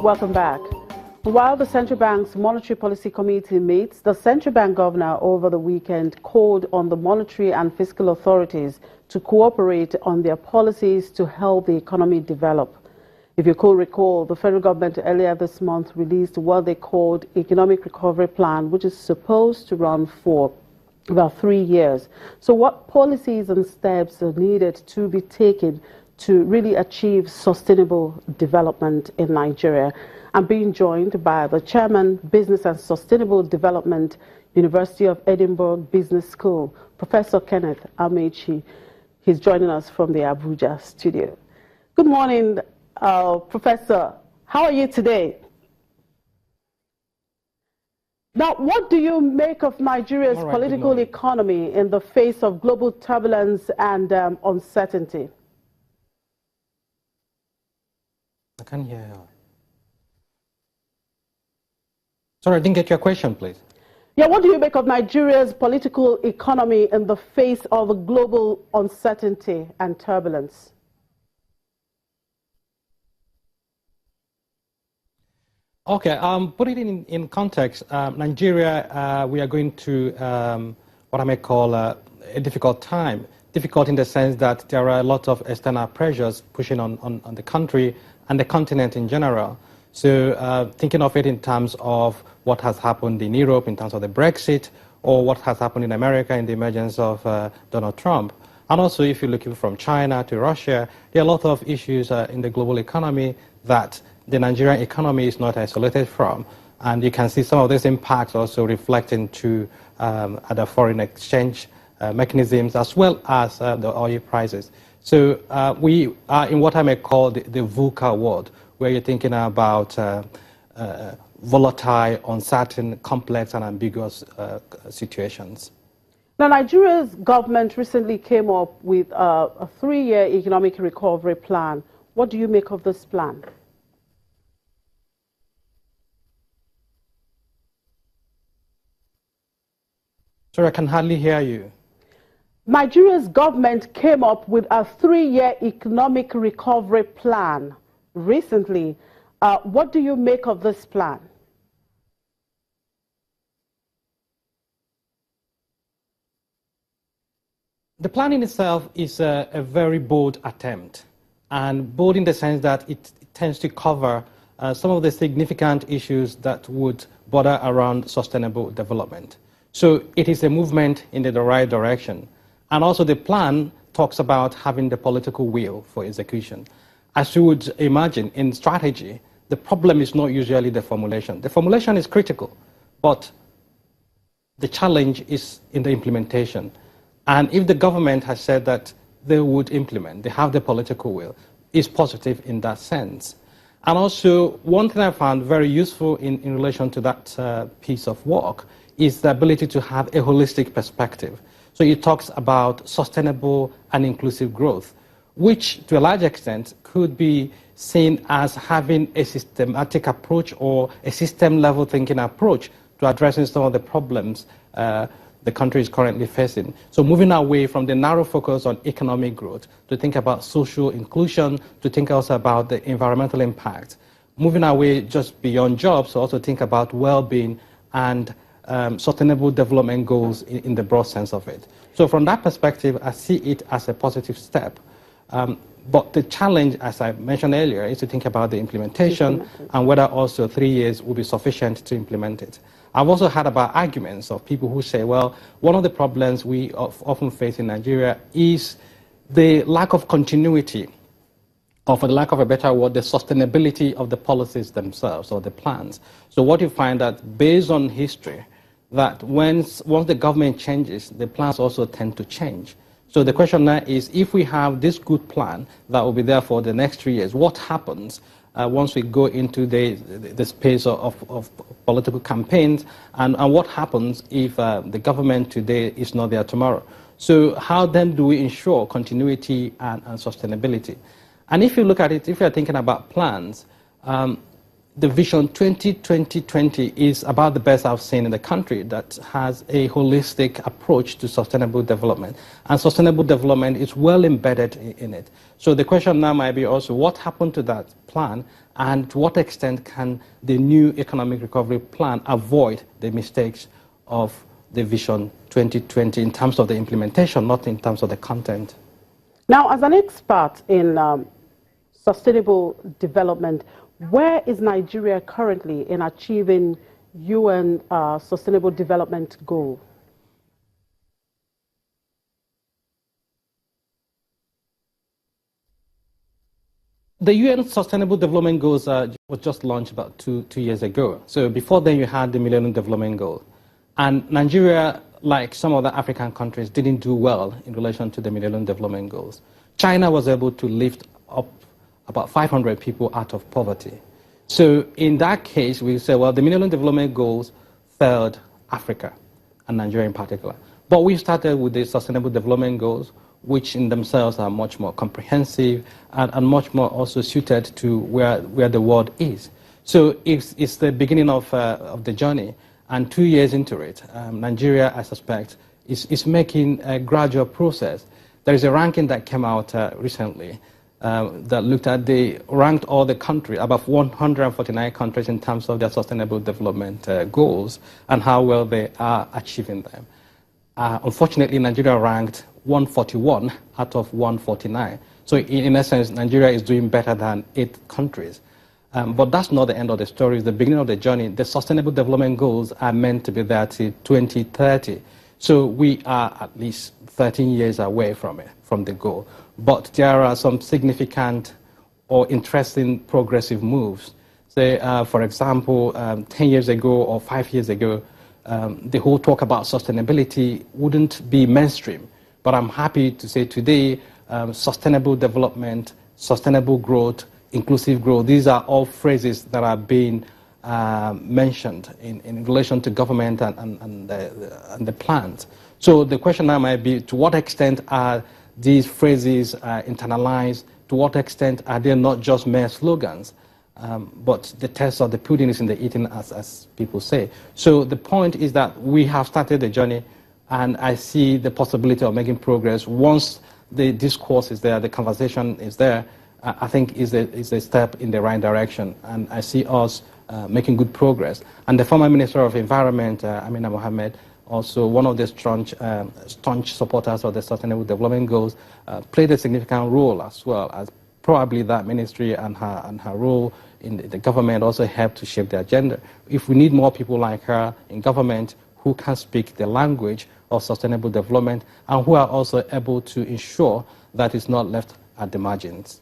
Welcome back. While the Central Bank's Monetary Policy Committee meets, the Central Bank Governor over the weekend called on the monetary and fiscal authorities to cooperate on their policies to help the economy develop. If you could recall, the federal government earlier this month released what they called Economic Recovery Plan, which is supposed to run for about 3 years. So what policies and steps are needed to be taken to really achieve sustainable development in Nigeria? I'm being joined by the Chairman, Business and Sustainable Development, University of Edinburgh Business School, Professor Kenneth Amechi. He's joining us from the Abuja studio. Good morning, Professor. How are you today? Now, what do you make of Nigeria's political economy in the face of global turbulence and uncertainty? I can't hear you. Sorry, I didn't get your question, please. Yeah, what do you make of Nigeria's political economy in the face of global uncertainty and turbulence? Okay, put it in context. Nigeria, we are going through what I may call a difficult time. Difficult in the sense that there are a lot of external pressures pushing on the country and the continent in general. So thinking of it in terms of what has happened in Europe in terms of the Brexit, or what has happened in America in the emergence of Donald Trump. And also if you're looking from China to Russia, there are a lot of issues in the global economy that the Nigerian economy is not isolated from. And you can see some of these impacts also reflecting to other foreign exchange mechanisms as well as the oil prices. So we are in what I may call the VUCA world, where you're thinking about volatile, uncertain, complex, and ambiguous situations. Now, Nigeria's government recently came up with a 3-year economic recovery plan. What do you make of this plan? Sorry, I can hardly hear you. Nigeria's government came up with a 3-year economic recovery plan recently. What do you make of this plan? The plan in itself is a very bold attempt, and bold in the sense that it tends to cover some of the significant issues that would border around sustainable development. So it is a movement in the right direction. And also the plan talks about having the political will for execution. As you would imagine, in strategy, the problem is not usually the formulation. The formulation is critical, but the challenge is in the implementation. And if the government has said that they would implement, they have the political will, is positive in that sense. And also, one thing I found very useful in relation to that piece of work is the ability to have a holistic perspective. So it talks about sustainable and inclusive growth, which to a large extent could be seen as having a systematic approach or a system-level thinking approach to addressing some of the problems the country is currently facing. So moving away from the narrow focus on economic growth to think about social inclusion, to think also about the environmental impact. Moving away just beyond jobs, to also think about well-being and sustainable development goals in the broad sense of it. So from that perspective, I see it as a positive step. But the challenge, as I mentioned earlier, is to think about the implementation and whether also 3 years will be sufficient to implement it. I've also heard about arguments of people who say, well, one of the problems we often face in Nigeria is the lack of continuity, or for the lack of a better word, the sustainability of the policies themselves or the plans. So what you find that based on history, that once the government changes, the plans also tend to change. So the question now is, if we have this good plan that will be there for the next 3 years, what happens once we go into the space of political campaigns, and what happens if the government today is not there tomorrow? So how then do we ensure continuity and sustainability? And if you look at it, if you're thinking about plans, the Vision 2020 is about the best I've seen in the country that has a holistic approach to sustainable development. And sustainable development is well embedded in it. So the question now might be also, what happened to that plan? And to what extent can the new economic recovery plan avoid the mistakes of the Vision 2020 in terms of the implementation, not in terms of the content? Now, as an expert in sustainable development, where is Nigeria currently in achieving UN Sustainable Development Goal? The UN Sustainable Development Goals was just launched about two years ago. So before then, you had the Millennium Development Goal. And Nigeria, like some other African countries, didn't do well in relation to the Millennium Development Goals. China was able to lift up about 500 people out of poverty. So in that case, we say, well, the Millennium Development Goals failed Africa, and Nigeria in particular. But we started with the Sustainable Development Goals, which in themselves are much more comprehensive and much more also suited to where the world is. So it's the beginning of the journey, and 2 years into it, Nigeria, I suspect, is making a gradual process. There is a ranking that came out recently that ranked all the countries, about 149 countries in terms of their sustainable development goals and how well they are achieving them. Unfortunately, Nigeria ranked 141 out of 149. So in essence, Nigeria is doing better than 8 countries. But that's not the end of the story. It's the beginning of the journey. The Sustainable Development Goals are meant to be there till 2030. So we are at least 13 years away from the goal. But there are some significant or interesting progressive moves. Say, for example, 10 years ago or 5 years ago, the whole talk about sustainability wouldn't be mainstream. But I'm happy to say today, sustainable development, sustainable growth, inclusive growth, these are all phrases that are being mentioned in relation to government and the plans. So the question now might be, to what extent are these phrases internalized? To what extent are they not just mere slogans? But the test of the pudding is in the eating, as people say. So the point is that we have started the journey, and I see the possibility of making progress. Once the discourse is there, the conversation is there, I think is a step in the right direction, and I see us making good progress. And the former Minister of Environment, Amina Mohammed, also one of the staunch supporters of the Sustainable Development Goals, played a significant role as well, as probably that ministry and her role in the government also helped to shape the agenda. If we need more people like her in government who can speak the language of sustainable development and who are also able to ensure that it's not left at the margins.